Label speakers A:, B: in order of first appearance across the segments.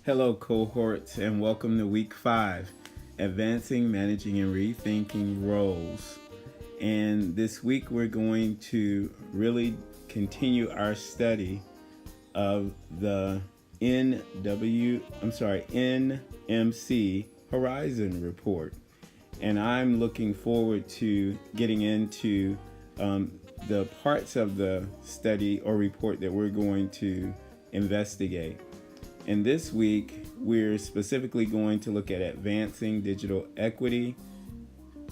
A: Hello, cohorts, and welcome to week 5, Advancing, Managing, and Rethinking Roles. And this week we're going to really continue our study of the NMC Horizon Report. And I'm looking forward to getting into the parts of the study or report that we're going to investigate. And this week, we're specifically going to look at advancing digital equity,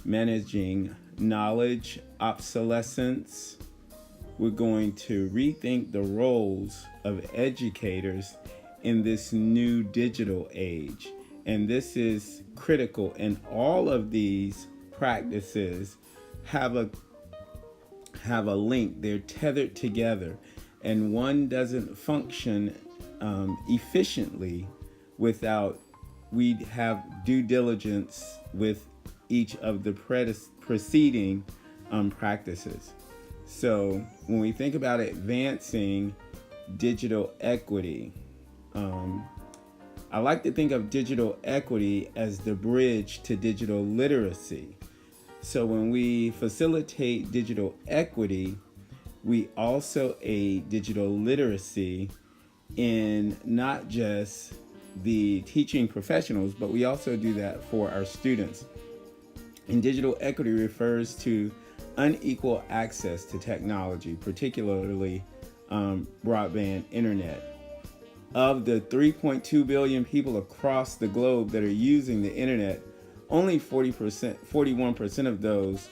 A: managing knowledge obsolescence. We're going to rethink the roles of educators in this new digital age. And this is critical, and all of these practices have a link. They're tethered together, and one doesn't function efficiently without we have due diligence with each of the preceding practices. So when we think about advancing digital equity, I like to think of digital equity as the bridge to digital literacy. So when we facilitate digital equity, we also aid digital literacy in not just the teaching professionals, but we also do that for our students. And digital equity refers to unequal access to technology, particularly broadband internet. Of the 3.2 billion people across the globe that are using the internet, only 41% of those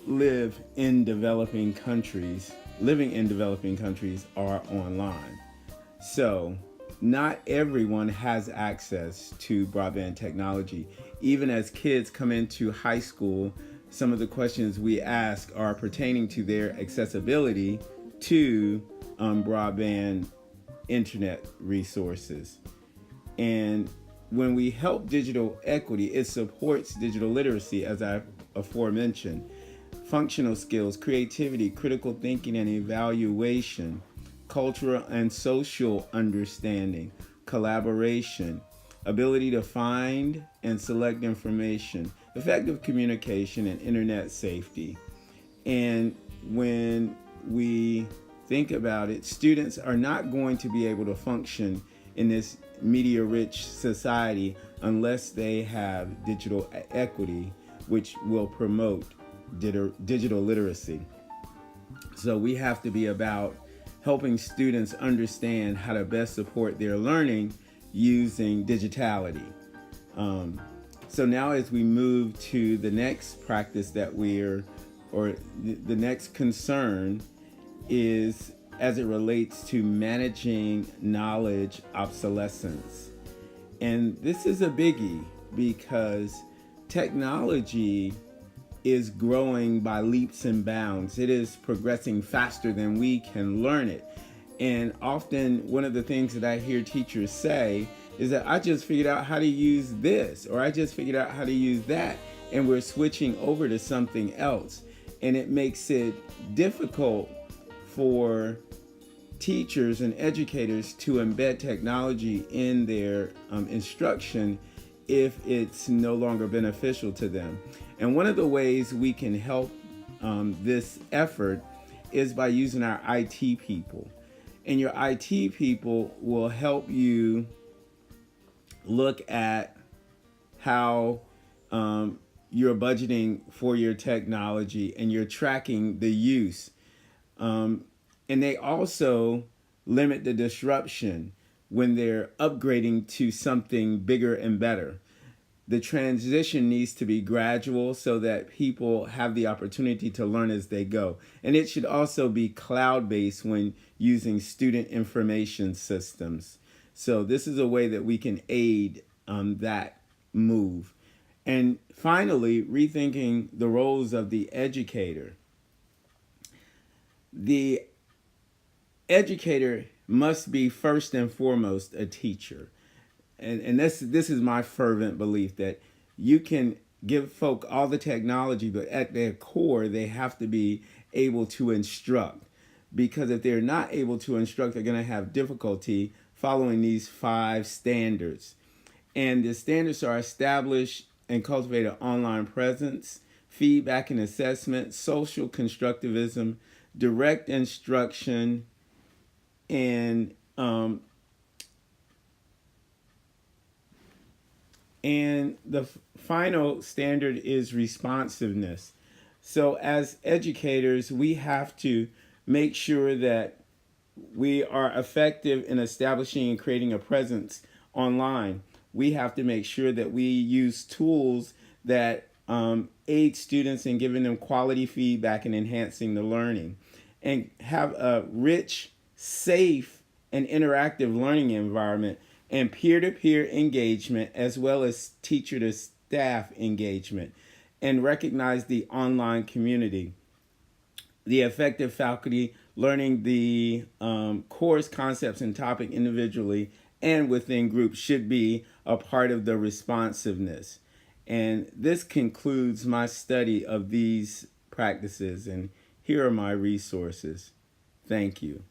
A: living in developing countries are online. So not everyone has access to broadband technology. Even as kids come into high school, some of the questions we ask are pertaining to their accessibility to broadband internet resources. And when we help digital equity, it supports digital literacy, as I aforementioned. Functional skills, creativity, critical thinking and evaluation, cultural and social understanding, collaboration, ability to find and select information, effective communication, and internet safety. And when we think about it, students are not going to be able to function in this media-rich society unless they have digital equity, which will promote digital literacy. So we have to be about helping students understand how to best support their learning using digitality. So now as we move to the next practice the next concern is as it relates to managing knowledge obsolescence. And this is a biggie because technology is growing by leaps and bounds. It is progressing faster than we can learn it. And often one of the things that I hear teachers say is that I just figured out how to use this, or I just figured out how to use that, and we're switching over to something else. And it makes it difficult for teachers and educators to embed technology in their instruction if it's no longer beneficial to them. And one of the ways we can help this effort is by using our IT people. And your IT people will help you look at how you're budgeting for your technology and you're tracking the use. And they also limit the disruption when they're upgrading to something bigger and better. The transition needs to be gradual so that people have the opportunity to learn as they go. And it should also be cloud-based when using student information systems. So this is a way that we can aid that move. And finally, rethinking the roles of the educator. The educator must be first and foremost a teacher. And this is my fervent belief that you can give folk all the technology, but at their core, they have to be able to instruct. Because if they're not able to instruct, they're going to have difficulty following these 5 standards. And the standards are establish and cultivate an online presence, feedback and assessment, social constructivism, direct instruction, and the final standard is responsiveness. So as educators, we have to make sure that we are effective in establishing and creating a presence online. We have to make sure that we use tools that aid students in giving them quality feedback and enhancing the learning, and have a rich, safe, and interactive learning environment, and peer-to-peer engagement, as well as teacher-to-staff engagement, and recognize the online community. The effective faculty learning the course concepts and topic individually and within groups should be a part of the responsiveness. And this concludes my study of these practices, and here are my resources. Thank you.